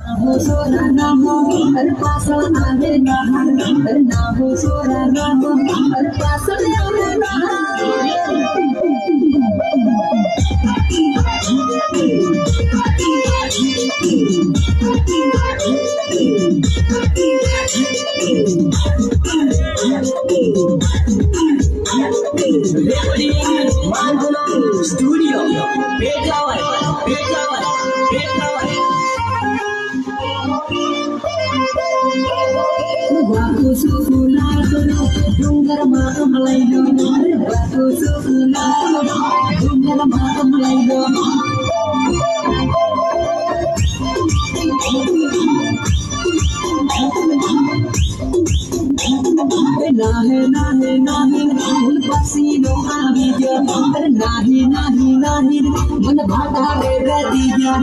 Nahu sora nahu, terpasal ane nahan, nahu sora nahu, terpasal ane nahan. Recording Mangono Studio. Pegawai, pegawai, pegawai. Waktu sukulah kono, dunggar malam Melayu. Waktu sukulah kono, dunggar malam Melayu. Nahi nahi nahi, un pasino abiya. Nahi nahi nahi, un bhata re gadiya.